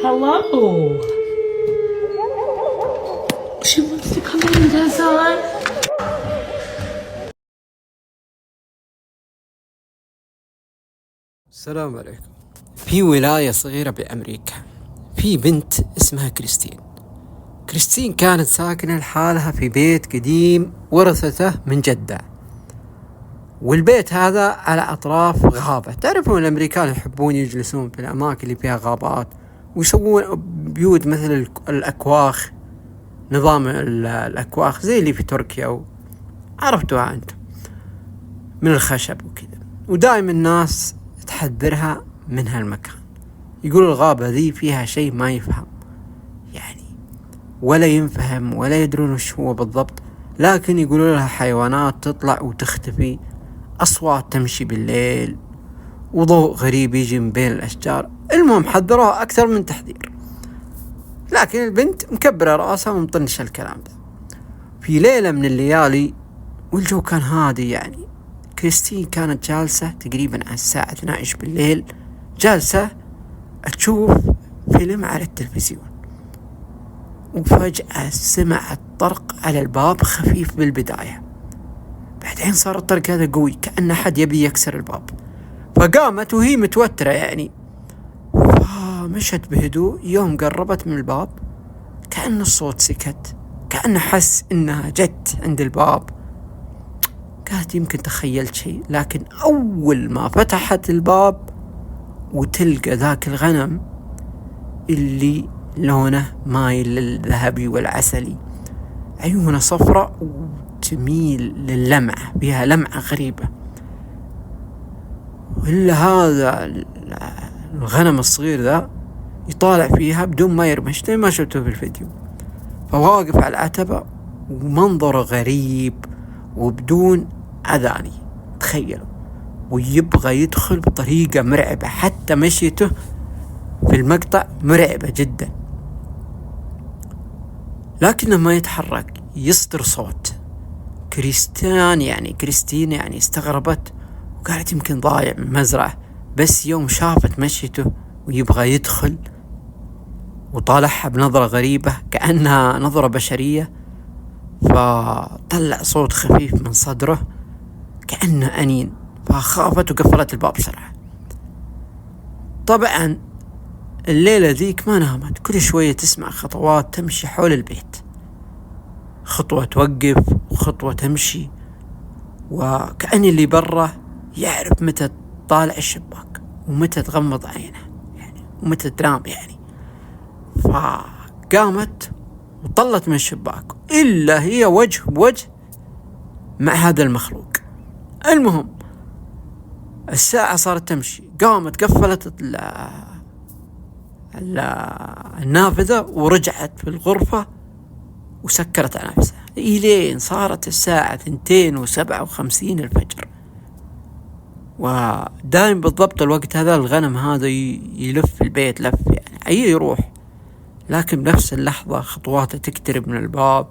Hello. She wants to come in, Dazan. السلام عليكم. في ولاية صغيرة بأمريكا في بنت اسمها كريستين كانت ساكنة لحالها في بيت قديم ورثته من جدة، والبيت هذا على أطراف غابة. تعرفون الأمريكان يحبون يجلسون في الأماكن اللي فيها غابات ويسوون بيوت مثل الأكواخ، نظام الأكواخ زي اللي في تركيا عرفتوها أنتم، من الخشب وكذا. ودائما الناس تحذرها من هالمكان، يقول الغابة ذي فيها شيء ما يفهم، يعني ولا ينفهم ولا يدرون وش هو بالضبط، لكن يقولوا لها حيوانات تطلع وتختفي، أصوات تمشي بالليل، وضوء غريب يجي من بين الأشجار. المهم حذروها أكثر من تحذير، لكن البنت مكبرة رأسها ومطنشة الكلام ده. في ليلة من الليالي والجو كان هادي، يعني كريستين كانت جالسة تقريبا على الساعة 12 بالليل، جالسة تشوف فيلم على التلفزيون، وفجأة سمعت طرق على الباب خفيف بالبداية، بعدين صار الطرق هذا قوي كأن أحد يبي يكسر الباب. فقامت وهي متوترة، يعني مشت بهدوء. يوم قربت من الباب كأن الصوت سكت، كأنه حس إنها جت عند الباب. قالت يمكن تخيلت شيء، لكن أول ما فتحت الباب وتلقى ذاك الغنم اللي لونه مايل للذهبي والعسلي، عيونه صفراء وتميل للمعة، فيها لمعة غريبة، وإلا هذا الغنم الصغير ذا يطالع فيها بدون ما يرمش زي ما شفته في الفيديو. فواقف على العتبة ومنظره غريب وبدون أذاني، تخيلوا، ويبغى يدخل بطريقة مرعبة، حتى مشيته في المقطع مرعبة جدا، لكنه ما يتحرك، يصدر صوت. كريستين يعني استغربت وقالت يمكن ضايع من مزرعة. بس يوم شافت مشيته ويبغى يدخل وطالعها بنظرة غريبة كأنها نظرة بشرية، فطلع صوت خفيف من صدره كأنه أنين، فخافت وقفلت الباب بسرعة. طبعا الليلة ذيك ما نامت، كل شوية تسمع خطوات تمشي حول البيت، خطوة توقف وخطوة تمشي، وكأن اللي برا يعرف متى تطالع الشباك ومتى تغمض عينه، يعني ومتى تنام يعني. فقامت وطلت من الشباك، إلا هي وجه بوجه مع هذا المخلوق. المهم الساعة صارت تمشي، قامت قفلت النافذة ورجعت في الغرفة وسكرت على نفسها، إلين صارت الساعة 2:57 الفجر. ودائم بالضبط الوقت هذا الغنم هذا يلف البيت لف، يعني يروح، لكن بنفس اللحظة خطواته تقترب من الباب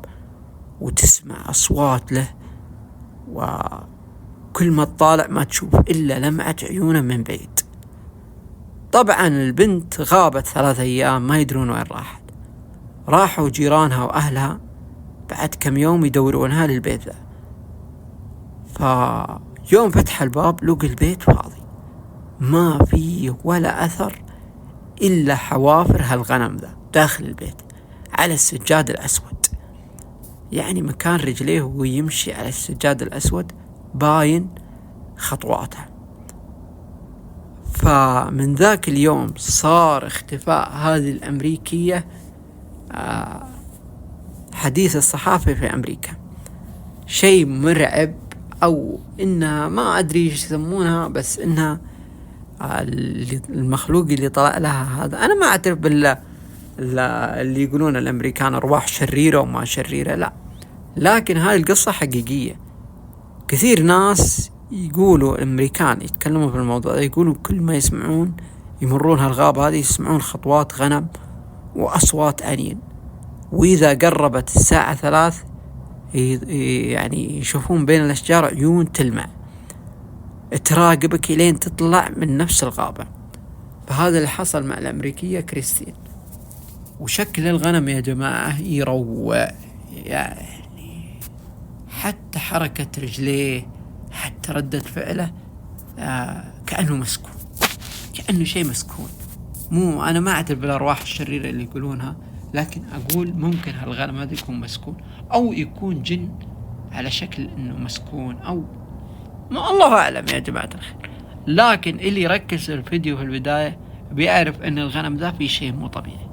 وتسمع أصوات له، وكل ما تطالع ما تشوف إلا لمعة عيونه من بعيد. طبعا البنت غابت 3 أيام ما يدرون وين راحت. راحوا جيرانها وأهلها بعد كم يوم يدورونها للبيت ذا، فيوم فتح الباب لقوا البيت فاضي، ما فيه ولا أثر إلا حوافر هالغنم ذا داخل البيت على السجاد الأسود، يعني مكان رجليه وهو يمشي على السجاد الأسود باين خطواته. فمن ذاك اليوم صار اختفاء هذه الأمريكية حديث الصحافة في أمريكا، شيء مرعب، أو إنها ما أدري إيش يسمونها، بس إنها المخلوق اللي طلع لها هذا. أنا ما أعترف اللي يقولون الأمريكان أرواح شريرة وما شريرة، لا، لكن هاي القصة حقيقية. كثير ناس يقولوا الأمريكان يتكلموا في الموضوع ده، يقولوا كل ما يسمعون يمرون هالغابة هذه يسمعون خطوات غنم وأصوات أنين، وإذا قربت الساعة 3 يعني يشوفون بين الأشجار عيون تلمع تراقبك لين تطلع من نفس الغابة. فهذا اللي حصل مع الأمريكية كريستين. وشكل الغنم يا جماعة يروع، يعني حتى حركة رجليه، حتى ردة فعله كأنه مسكون، كأنه شيء مسكون. مو أنا ما أعترف بالأرواح الشريرة اللي يقولونها، لكن أقول ممكن هالغنم هذا يكون مسكون، أو يكون جن على شكل إنه مسكون، أو ما الله أعلم يا جماعة الخير. لكن اللي يركز الفيديو في البداية بيعرف إن الغنم ذا في شيء مو طبيعي.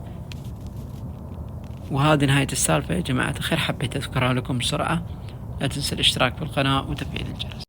وهذه نهاية السالفة يا جماعة الخير، حبيت أذكرها لكم بسرعة. لا تنسى الاشتراك في القناة وتفعيل الجرس.